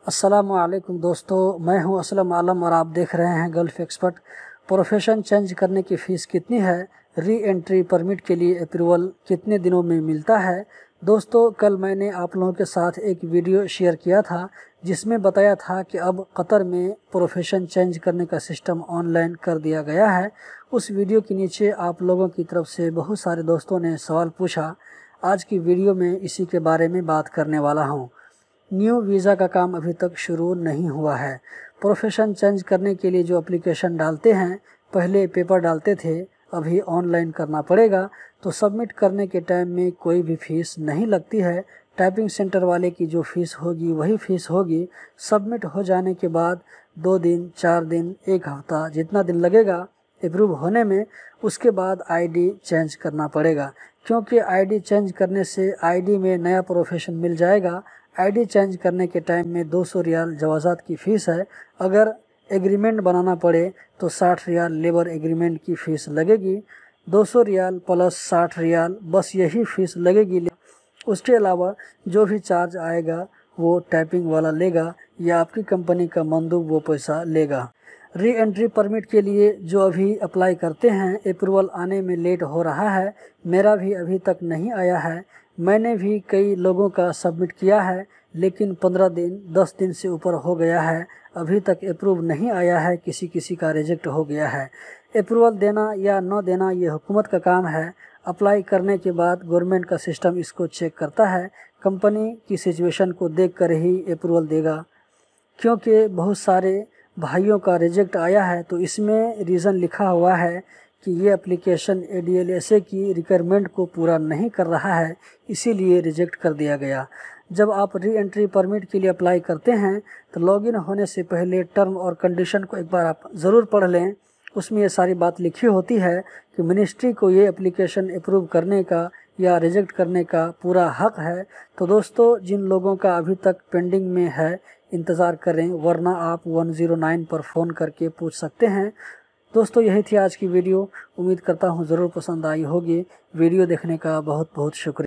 अस्सलामुअलैकुम दोस्तों, मैं हूं असलम आलम और आप देख रहे हैं गल्फ एक्सपर्ट। प्रोफेशन चेंज करने की फ़ीस कितनी है, री एंट्री परमिट के लिए अप्रूवल कितने दिनों में मिलता है। दोस्तों, कल मैंने आप लोगों के साथ एक वीडियो शेयर किया था जिसमें बताया था कि अब कतर में प्रोफेशन चेंज करने का सिस्टम ऑनलाइन कर दिया गया है। उस वीडियो के नीचे आप लोगों की तरफ से बहुत सारे दोस्तों ने सवाल पूछा। आज की वीडियो में इसी के बारे में बात करने वाला हूँ। न्यू वीज़ा का काम अभी तक शुरू नहीं हुआ है। प्रोफेशन चेंज करने के लिए जो एप्लीकेशन डालते हैं, पहले पेपर डालते थे, अभी ऑनलाइन करना पड़ेगा। तो सबमिट करने के टाइम में कोई भी फ़ीस नहीं लगती है। टाइपिंग सेंटर वाले की जो फ़ीस होगी वही फ़ीस होगी। सबमिट हो जाने के बाद 2 दिन, 4 दिन, 1 हफ़्ता जितना दिन लगेगा अप्रूव होने में, उसके बाद आईडी चेंज करना पड़ेगा। क्योंकि आईडी चेंज करने से आईडी में नया प्रोफेशन मिल जाएगा। आईडी चेंज करने के टाइम में 200 रियाल जवाज़ात की फ़ीस है। अगर एग्रीमेंट बनाना पड़े तो 60 रियाल लेबर एग्रीमेंट की फ़ीस लगेगी। 200 रियाल प्लस 60 रियाल, बस यही फ़ीस लगेगी। उसके अलावा जो भी चार्ज आएगा वो टाइपिंग वाला लेगा या आपकी कंपनी का मंदूब वो पैसा लेगा। री एंट्री परमिट के लिए जो अभी अप्लाई करते हैं, अप्रूवल आने में लेट हो रहा है। मेरा भी अभी तक नहीं आया है। मैंने भी कई लोगों का सबमिट किया है, लेकिन 15 दिन 10 दिन से ऊपर हो गया है, अभी तक अप्रूव नहीं आया है। किसी का रिजेक्ट हो गया है। अप्रूवल देना या न देना ये हुकूमत का काम है। अप्लाई करने के बाद गवर्नमेंट का सिस्टम इसको चेक करता है। कंपनी की सिचुएशन को देखकर ही अप्रूवल देगा। क्योंकि बहुत सारे भाइयों का रिजेक्ट आया है, तो इसमें रीज़न लिखा हुआ है कि ये एप्लीकेशन ADLSA की रिक्वायरमेंट को पूरा नहीं कर रहा है, इसीलिए रिजेक्ट कर दिया गया। जब आप री एंट्री परमिट के लिए अप्लाई करते हैं तो लॉगिन होने से पहले टर्म और कंडीशन को एक बार आप ज़रूर पढ़ लें। उसमें ये सारी बात लिखी होती है कि मिनिस्ट्री को ये एप्लीकेशन अप्रूव करने का या रिजेक्ट करने का पूरा हक है। तो दोस्तों, जिन लोगों का अभी तक पेंडिंग में है, इंतज़ार करें, वरना आप 109 पर फ़ोन करके पूछ सकते हैं। दोस्तों, यही थी आज की वीडियो। उम्मीद करता हूँ ज़रूर पसंद आई होगी। वीडियो देखने का बहुत बहुत शुक्रिया।